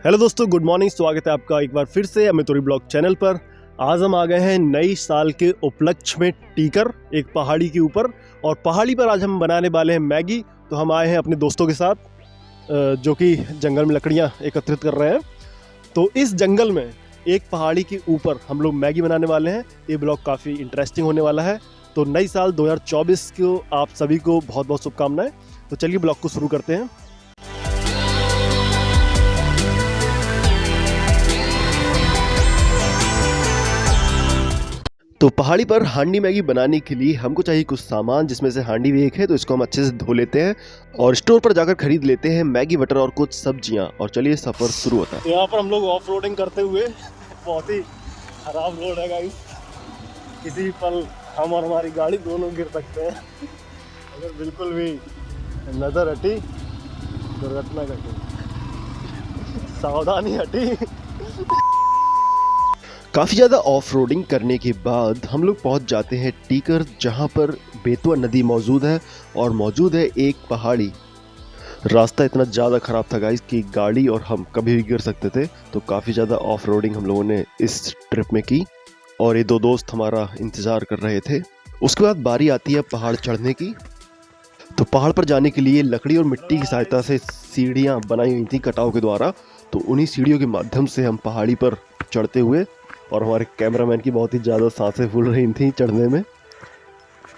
Hello दोस्तों, good morning. स्वागत है आपका एक बार फिर से अमितोरी ब्लॉग चैनल पर। आज हम आ गए हैं नई साल के उपलक्ष्य में टीकर, एक पहाड़ी के ऊपर। और पहाड़ी पर आज हम बनाने वाले हैं मैगी। तो हम आए हैं अपने दोस्तों के साथ जो कि जंगल में लकड़ियां एकत्रित कर रहे हैं। तो इस जंगल में एक पहाड़ी के ऊपर हम लोग मैगी बनाने वाले हैं। ये ब्लॉग काफ़ी इंटरेस्टिंग होने वाला है। तो नई साल 2024 को आप सभी को बहुत बहुत शुभकामनाएं। तो चलिए ब्लॉग को शुरू करते हैं। तो पहाड़ी पर हांडी मैगी बनाने के लिए हमको चाहिए कुछ सामान, जिसमें से हांडी भी एक है। तो इसको हम अच्छे से धो लेते हैं और स्टोर पर जाकर खरीद लेते हैं मैगी बटर और कुछ सब्जियां। और चलिए सफ़र शुरू होता है। यहाँ पर हम लोग ऑफ रोडिंग करते हुए, बहुत ही खराब रोड है गाइस, किसी भी पल हम और हमारी गाड़ी दोनों गिर सकते हैं। अगर बिल्कुल भी नज़र हटी दुर्घटना घटी, सावधानी हटी। काफ़ी ज़्यादा ऑफ रोडिंग करने के बाद हम लोग पहुंच जाते हैं टीकर, जहां पर बेतवा नदी मौजूद है और मौजूद है एक पहाड़ी। रास्ता इतना ज़्यादा ख़राब था गाइस कि गाड़ी और हम कभी भी गिर सकते थे। तो काफ़ी ज़्यादा ऑफ रोडिंग हम लोगों ने इस ट्रिप में की और ये दो दोस्त हमारा इंतज़ार कर रहे थे। उसके बाद बारी आती है पहाड़ चढ़ने की। तो पहाड़ पर जाने के लिए लकड़ी और मिट्टी की सहायता से सीढ़ियाँ बनाई हुई थी कटाव के द्वारा। तो उन्हीं सीढ़ियों के माध्यम से हम पहाड़ी पर चढ़ते हुए, और हमारे कैमरामैन की बहुत ही ज़्यादा सांसें फूल रही थी चढ़ने में।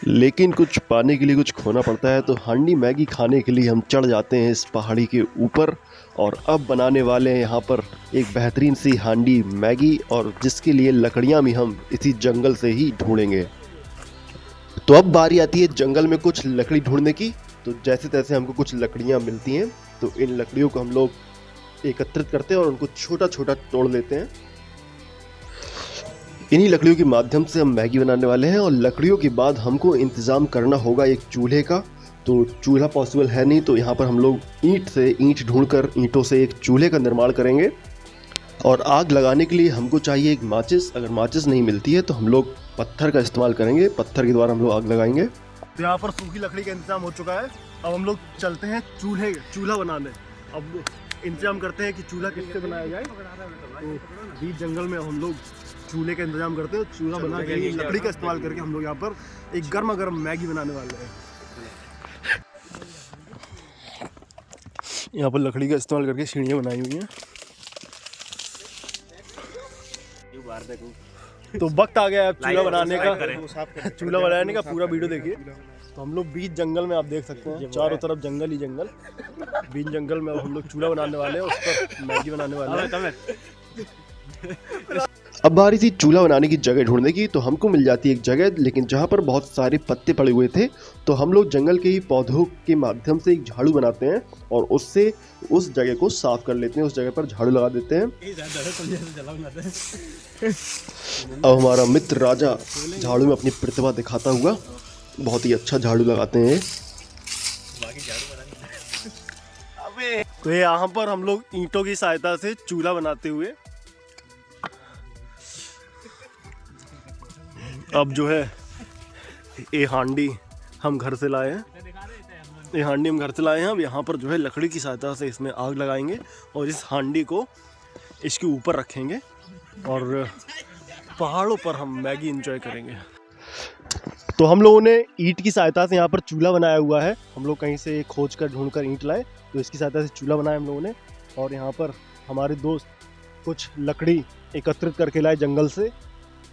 लेकिन कुछ पाने के लिए कुछ खोना पड़ता है। तो हांडी मैगी खाने के लिए हम चढ़ जाते हैं इस पहाड़ी के ऊपर। और अब बनाने वाले हैं यहाँ पर एक बेहतरीन सी हांडी मैगी, और जिसके लिए लकड़ियाँ भी हम इसी जंगल से ही ढूंढेंगे। तो अब बारी आती है जंगल में कुछ लकड़ी ढूंढने की। तो जैसे तैसे हमको कुछ लकड़ियाँ मिलती हैं। तो इन लकड़ियों को हम लोग एकत्रित करते हैं और उनको छोटा छोटा तोड़ लेते हैं। इन्हीं लकड़ियों के माध्यम से हम मैगी बनाने वाले हैं। और लकड़ियों के बाद हमको इंतज़ाम करना होगा एक चूल्हे का। तो चूल्हा पॉसिबल है नहीं, तो यहाँ पर हम लोग ईंट ढूंढकर ईंटों से एक चूल्हे का निर्माण करेंगे। और आग लगाने के लिए हमको चाहिए एक माचिस। अगर माचिस नहीं मिलती है तो हम लोग पत्थर का इस्तेमाल करेंगे। पत्थर के द्वारा हम लोग आग लगाएंगे। तो यहाँ पर सूखी लकड़ी का इंतजाम हो चुका है। अब हम लोग चलते हैं चूल्हा बनाने। अब इंतजाम करते हैं कि चूल्हा किससे बनाया जाए। तो बीच जंगल में हम लोग चूल्हे का इंतजाम करते हैं। चूल्हा बना के लकड़ी का इस्तेमाल करके हम लोग यहाँ पर एक गर्मा गर्म मैगी बनाने वाले हैं। यहाँ पर लकड़ी का इस्तेमाल करके सीढ़ियाँ बनाई हुई हैं। तो वक्त आ गया है चूल्हा बनाने का पूरा वीडियो देखिए। तो हम लोग बीच जंगल में, आप देख सकते हैं चारों तरफ जंगल ही जंगल। बीच जंगल में हम लोग चूल्हा बनाने वाले हैं, उस पर मैगी बनाने वाले हैं। अब बारी थी चूल्हा बनाने की जगह ढूंढने की। तो हमको मिल जाती है एक जगह, लेकिन जहाँ पर बहुत सारे पत्ते पड़े हुए थे। तो हम लोग जंगल के ही पौधों के माध्यम से एक झाड़ू बनाते हैं और उससे उस जगह को साफ कर लेते हैं। उस जगह पर झाड़ू लगा देते हैं। अब हमारा मित्र राजा झाड़ू में अपनी प्रतिभा दिखाता हुआ बहुत ही अच्छा झाड़ू लगाते हैं। तो यहाँ पर हम लोग ईंटों की सहायता से चूल्हा बनाते हुए अब जो है ये हांडी हम घर से लाए हैं। अब यहाँ पर जो है लकड़ी की सहायता से इसमें आग लगाएंगे और इस हांडी को इसके ऊपर रखेंगे और पहाड़ों पर हम मैगी एंजॉय करेंगे। तो हम लोगों ने ईंट की सहायता से यहाँ पर चूल्हा बनाया हुआ है। हम लोग कहीं से खोज कर ढूंढ कर ईंट लाए, तो इसकी सहायता से चूल्हा बनाया हम लोगों ने। और यहाँ पर हमारे दोस्त कुछ लकड़ी एकत्रित करके लाए जंगल से,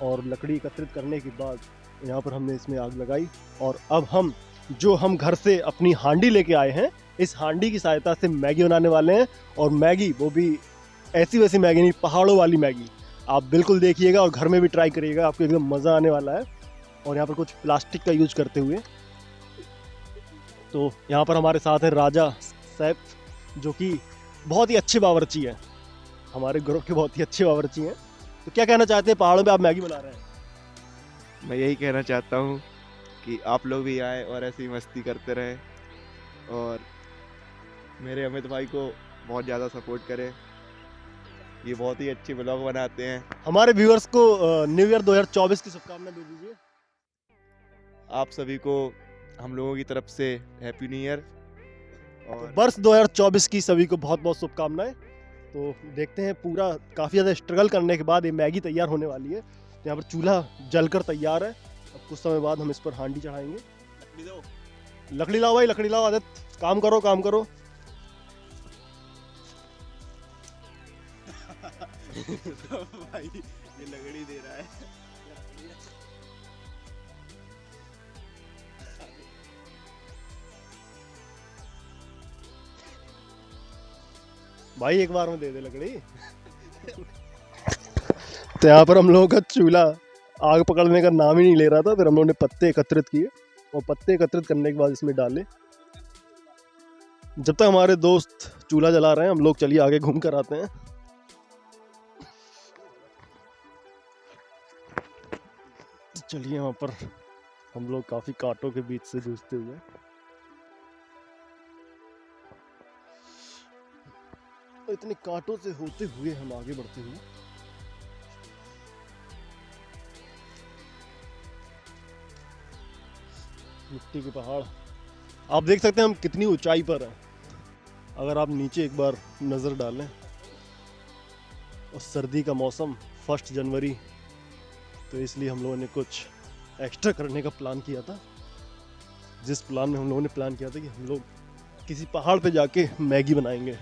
और लकड़ी एकत्रित करने के बाद यहाँ पर हमने इसमें आग लगाई। और अब हम घर से अपनी हांडी लेके आए हैं, इस हांडी की सहायता से मैगी बनाने वाले हैं। और मैगी वो भी ऐसी वैसी मैगी नहीं, पहाड़ों वाली मैगी। आप बिल्कुल देखिएगा और घर में भी ट्राई करिएगा, आपको एकदम मज़ा आने वाला है। और यहाँ पर कुछ प्लास्टिक का यूज करते हुए, तो यहाँ पर हमारे साथ है राजा सैफ, जो कि बहुत ही अच्छे बावर्ची हैं, हमारे ग्रुप के बहुत ही अच्छे बावर्ची हैं। तो क्या कहना चाहते हैं, पहाड़ों पे आप मैगी बना रहे हैं? मैं यही कहना चाहता हूँ कि आप लोग भी आए और ऐसी मस्ती करते रहें और मेरे अमित भाई को बहुत ज़्यादा सपोर्ट करें। ये बहुत ही अच्छे ब्लॉग बनाते हैं। हमारे व्यूअर्स को न्यू ईयर 2024 की शुभकामनाएं दे दीजिए। आप सभी को हम लोगों की तरफ से हैप्पी न्यू ईयर। और वर्ष 2024 की सभी को बहुत बहुत शुभकामनाएं। तो देखते हैं, पूरा काफ़ी ज़्यादा स्ट्रगल करने के बाद ये मैगी तैयार होने वाली है। तो यहाँ पर चूल्हा जलकर तैयार है। अब कुछ समय बाद हम इस पर हांडी चढ़ाएंगे। लकड़ी लाओ भाई, लकड़ी लाओ। आदत, काम करो, काम करो। भाई ये लकड़ी दे रहा है। भाई एक बार में दे दे लकड़ी। तो यहाँ पर हम लोगों का चूल्हा आग पकड़ने का नाम ही नहीं ले रहा था। फिर हम लोगों ने पत्ते एकत्रित किए और पत्ते एकत्रित करने के बाद इसमें डाले। जब तक हमारे दोस्त चूल्हा जला रहे हैं, हम लोग चलिए आगे घूम कर आते हैं। चलिए, वहाँ पर हम लोग काफी कांटों के बीच से जूझते हुए, तो इतने कांटों से होते हुए हम आगे बढ़ते हुए मिट्टी के पहाड़। आप देख सकते हैं हम कितनी ऊंचाई पर हैं। अगर आप नीचे एक बार नज़र डालें, और सर्दी का मौसम, 1 जनवरी, तो इसलिए हम लोगों ने कुछ एक्स्ट्रा करने का प्लान किया था। जिस प्लान में हम लोगों ने प्लान किया था कि हम लोग किसी पहाड़ पे जाके मैगी बनाएंगे।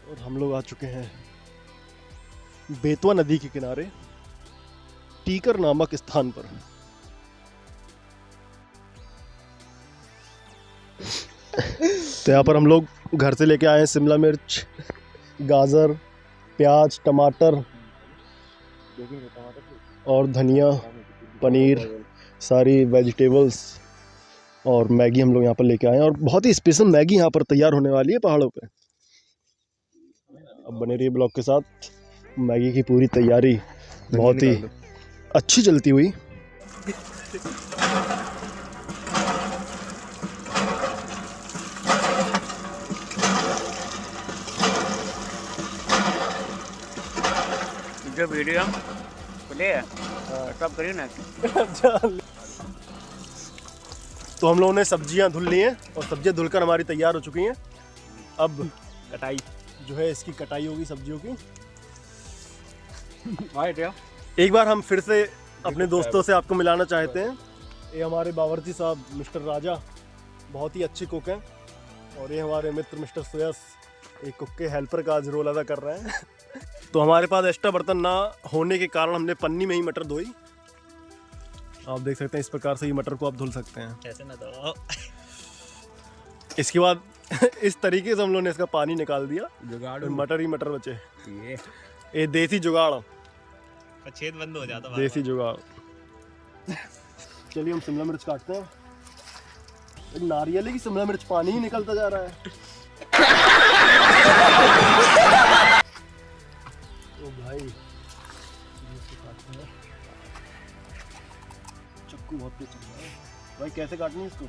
और हम लोग आ चुके हैं बेतवा नदी के किनारे टीकर नामक स्थान पर। तो यहाँ पर हम लोग घर से लेके आए हैं शिमला मिर्च, गाजर, प्याज, टमाटर और धनिया, पनीर, सारी वेजिटेबल्स और मैगी हम लोग यहाँ पर लेके आए हैं। और बहुत ही स्पेशल मैगी यहाँ पर तैयार होने वाली है पहाड़ों पे। अब बने रहिए ब्लॉग के साथ। मैगी की पूरी तैयारी बहुत ही अच्छी चलती हुई। जो वीडियो प्ले है सब करिए ना। तो हम लोगों ने सब्जियां धुल ली हैं और सब्जियां धुलकर हमारी तैयार हो चुकी हैं। अब कटाई जो है, इसकी कटाई होगी सब्जियों की। एक बार हम फिर से अपने दोस्तों से आपको मिलाना चाहते हैं। ये हमारे बावर्ची साहब मिस्टर राजा, बहुत ही अच्छे कुक हैं। और ये हमारे मित्र मिस्टर सुयस, एक कुक के हेल्पर का आज रोल अदा कर रहे हैं। तो हमारे पास एक्स्ट्रा बर्तन ना होने के कारण हमने पन्नी में ही मटर धोई। आप देख सकते हैं इस प्रकार से ही मटर को आप धुल सकते हैं। ऐसे ना दो। इसके बाद इस तरीके से हम लोगों ने इसका पानी निकाल दिया। जुगाड़ मटर ही मटर बचे। ये देसी जुगाड़, छेद बंद हो जाता देसी जुगाड़। चलिए हम शिमला मिर्च काटते हैं। एक नारियल की शिमला मिर्च, पानी ही निकलता जा रहा है। ओ भाई, चक्कू बहुत तेज चल रहा है भाई। कैसे काटनी है इसको?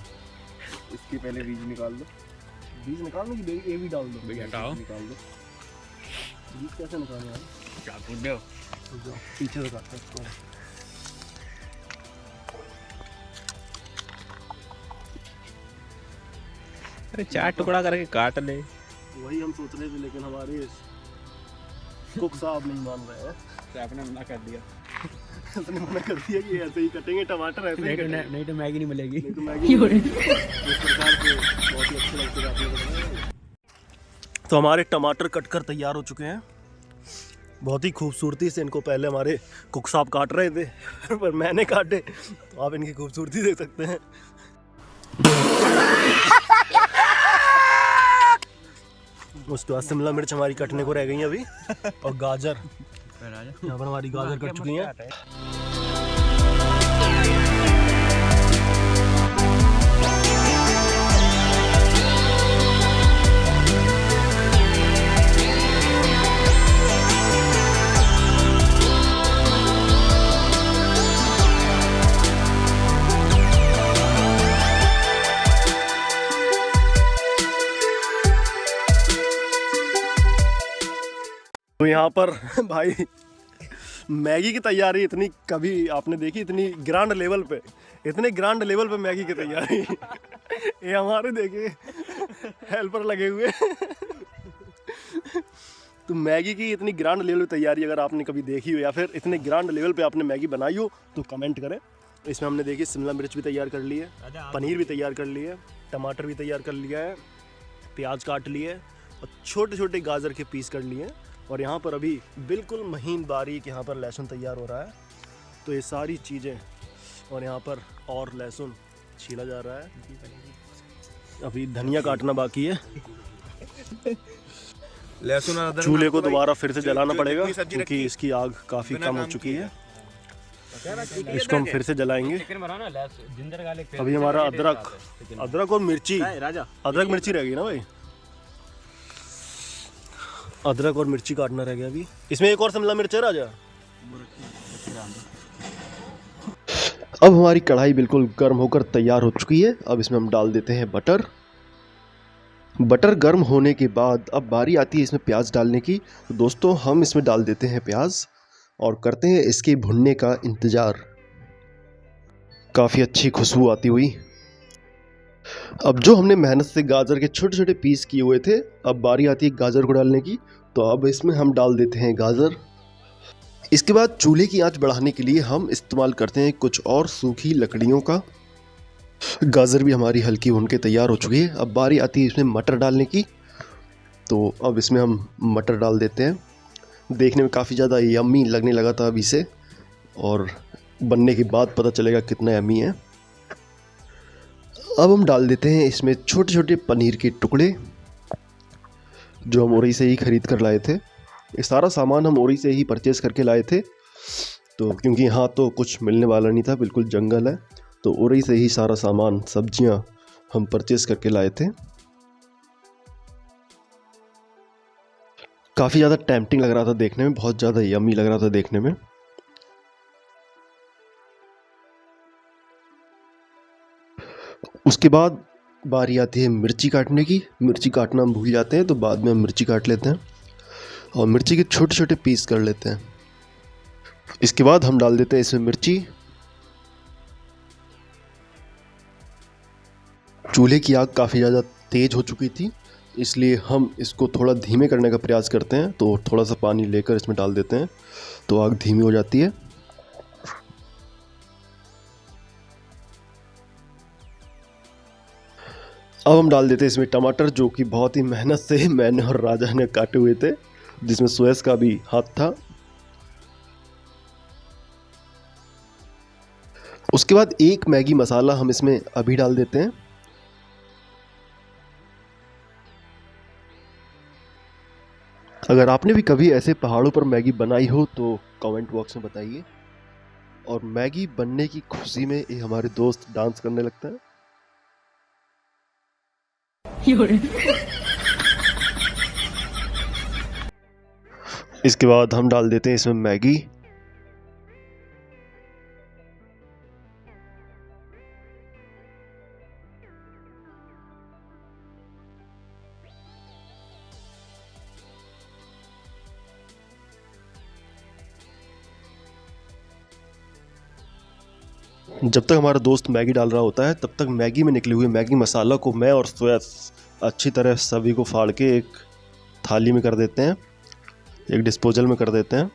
इसकी पहले बीज निकाल दो। बीज निकालने की ये भी डाल दो। बीज हटाओ। निकाल दो। बीज कैसे निकालने यार? चाकू दो। पीछे से काटते हैं इसको। अरे 4 टुकड़ा करके काट ले। वही हम सोच रहे थे, लेकिन हमारे कुक साहब नहीं मान रहे हैं। तो आपने मना कर दिया। उसने मना कर दिया कि ऐसे ही कटेंगे टमाटर, ऐसे ही कटेंगे। नहीं तो मैगी नहीं मिलेगी। नहीं तो मैगी इस प्रकार से बहुत ही अच्छे लगते हैं आपने बताया। तो हमारे टमाटर कटकर तैयार हो चुके हैं। बहुत ही खूबसूरती से इनको पहले हमारे कुक साहब काट रहे थे, पर मैंने काटे। तो आप इनकी खूबसूरती देख सकते हैं। उसके बाद शिमला मिर्च हमारी कटने को रह गई हैं अभी, और गाजर, यहाँ पर हमारी गाजर कट चुकी हैं। तो यहाँ पर भाई मैगी की तैयारी इतनी कभी आपने देखी, इतनी ग्रांड लेवल पे, इतने ग्रांड लेवल पे मैगी की तैयारी। ये हमारे देखिए हेल्पर लगे हुए। तो मैगी की इतनी ग्रांड लेवल पे तैयारी अगर आपने कभी देखी हो या फिर इतने ग्रांड लेवल पे आपने मैगी बनाई हो तो कमेंट करें। इसमें हमने देखी शिमला मिर्च भी तैयार कर ली है, पनीर भी तैयार कर ली है, टमाटर भी तैयार कर लिया है, प्याज काट लिए और छोटे छोटे गाजर के पीस कर लिए हैं। और यहाँ पर अभी बिल्कुल महीन बारीक यहाँ पर लहसुन तैयार हो रहा है। तो ये सारी चीज़ें और यहाँ पर और लहसुन छीला जा रहा है। अभी धनिया काटना बाकी है। लहसुन और अदरक चूल्हे को दोबारा फिर से जलाना पड़ेगा क्योंकि इसकी आग काफ़ी कम हो चुकी है। इसको हम फिर से जलाएंगे। अभी हमारा अदरक और मिर्ची, अदरक मिर्ची रह गई ना भाई, अदरक और मिर्ची काटना रह गया अभी। इसमें एक और शिमला मिर्च है राजा। अब हमारी कढ़ाई बिल्कुल गर्म होकर तैयार हो चुकी है। अब इसमें हम डाल देते हैं बटर। बटर गर्म होने के बाद अब बारी आती है इसमें प्याज डालने की। तो दोस्तों हम इसमें डाल देते हैं प्याज और करते हैं इसके भुनने का इंतज़ार। काफ़ी अच्छी खुशबू आती हुई। अब जो हमने मेहनत से गाजर के छोटे छोटे पीस किए हुए थे, अब बारी आती है गाजर को डालने की। तो अब इसमें हम डाल देते हैं गाजर। इसके बाद चूल्हे की आंच बढ़ाने के लिए हम इस्तेमाल करते हैं कुछ और सूखी लकड़ियों का। गाजर भी हमारी हल्की भून के तैयार हो चुकी है। अब बारी आती है इसमें मटर डालने की। तो अब इसमें हम मटर डाल देते हैं। देखने में काफ़ी ज़्यादा यम्मी लगने लगा था अभी से, और बनने के बाद पता चलेगा कितना यम्मी है। अब हम डाल देते हैं इसमें छोटे छोटे पनीर के टुकड़े जो हम ओरई से ही ख़रीद कर लाए थे। ये सारा सामान हम ओरई से ही परचेज़ करके लाए थे। तो क्योंकि यहाँ तो कुछ मिलने वाला नहीं था, बिल्कुल जंगल है, तो ओरई से ही सारा सामान सब्जियाँ हम परचेज़ करके लाए थे। काफ़ी ज़्यादा टेम्पटिंग लग रहा था देखने में, बहुत ज़्यादा यम्मी लग रहा था देखने में। उसके बाद बारी आती है मिर्ची काटने की। मिर्ची काटना हम भूल जाते हैं तो बाद में हम मिर्ची काट लेते हैं और मिर्ची के छोटे छोटे पीस कर लेते हैं। इसके बाद हम डाल देते हैं इसमें मिर्ची। चूल्हे की आग काफ़ी ज़्यादा तेज़ हो चुकी थी, इसलिए हम इसको थोड़ा धीमे करने का प्रयास करते हैं। तो थोड़ा सा पानी लेकर इसमें डाल देते हैं तो आग धीमी हो जाती है। अब हम डाल देते हैं इसमें टमाटर, जो कि बहुत ही मेहनत से मैंने और राजा ने काटे हुए थे, जिसमें सुएस का भी हाथ था। उसके बाद एक मैगी मसाला हम इसमें अभी डाल देते हैं। अगर आपने भी कभी ऐसे पहाड़ों पर मैगी बनाई हो तो कमेंट बॉक्स में बताइए। और मैगी बनने की खुशी में ये हमारे दोस्त डांस करने लगता है। इसके बाद हम डाल देते हैं इसमें मैगी। जब तक हमारा दोस्त मैगी डाल रहा होता है तब तक मैगी में निकले हुए मैगी मसाला को मैं और सुयस अच्छी तरह सभी को फाड़ के एक थाली में कर देते हैं, एक डिस्पोजल में कर देते हैं।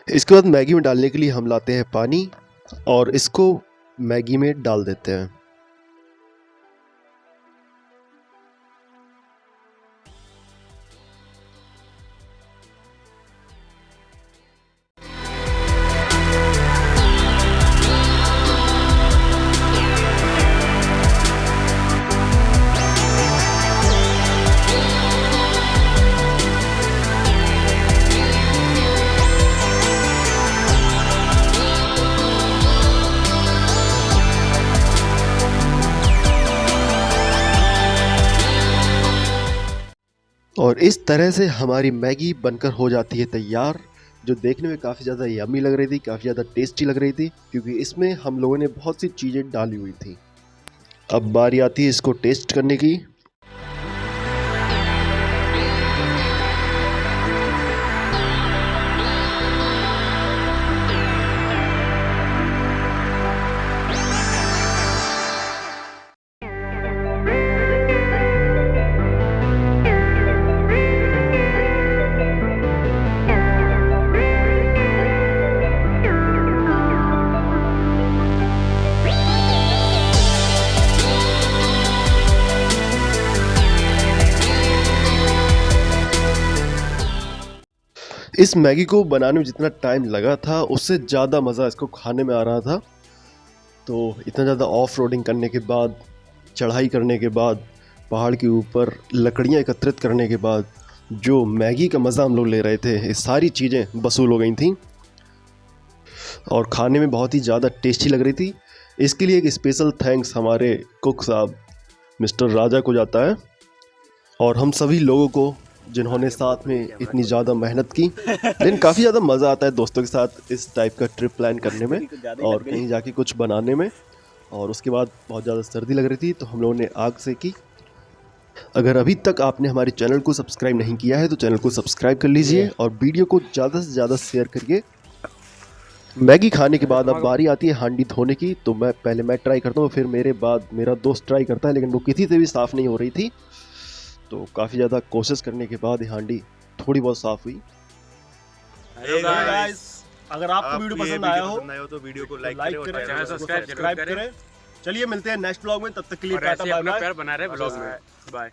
इसके बाद मैगी में डालने के लिए हम लाते हैं पानी और इसको मैगी में डाल देते हैं। और इस तरह से हमारी मैगी बनकर हो जाती है तैयार। जो देखने में काफ़ी ज़्यादा यम्मी लग रही थी, काफ़ी ज़्यादा टेस्टी लग रही थी, क्योंकि इसमें हम लोगों ने बहुत सी चीज़ें डाली हुई थी। अब बारी आती है इसको टेस्ट करने की। इस मैगी को बनाने में जितना टाइम लगा था उससे ज़्यादा मज़ा इसको खाने में आ रहा था। तो इतना ज़्यादा ऑफ रोडिंग करने के बाद, चढ़ाई करने के बाद, पहाड़ के ऊपर लकड़ियाँ एकत्रित करने के बाद जो मैगी का मज़ा हम लोग ले रहे थे, ये सारी चीज़ें वसूल हो गई थी और खाने में बहुत ही ज़्यादा टेस्टी लग रही थी। इसके लिए एक स्पेशल थैंक्स हमारे कुक साहब मिस्टर राजा को जाता है और हम सभी लोगों को जिन्होंने साथ में इतनी ज़्यादा मेहनत की। लेकिन काफ़ी ज़्यादा मज़ा आता है दोस्तों के साथ इस टाइप का ट्रिप प्लान करने में और कहीं जाके कुछ बनाने में। और उसके बाद बहुत ज़्यादा सर्दी लग रही थी तो हम लोगों ने आग सेकी। अगर अभी तक आपने हमारे चैनल को सब्सक्राइब नहीं किया है तो चैनल को सब्सक्राइब कर लीजिए और वीडियो को ज़्यादा से ज़्यादा शेयर करिए। मैगी खाने के बाद अब बारी आती है हांडी धोने की। तो पहले मैं ट्राई करता हूँ, फिर मेरे बाद मेरा दोस्त ट्राई करता है, लेकिन वो किसी से भी साफ़ नहीं हो रही थी। तो काफ़ी ज़्यादा कोशिश करने के बाद ये हांडी थोड़ी बहुत साफ़ हुई। Hey guys, अगर आपको वीडियो पसंद आया हो तो वीडियो को लाइक करें, करें, चैनल सब्सक्राइब करें। चलिए मिलते हैं नेक्स्ट ब्लॉग में, तब तक के लिए टाटा बाय बाय। प्यार बना रहे ब्लॉग में। बाय।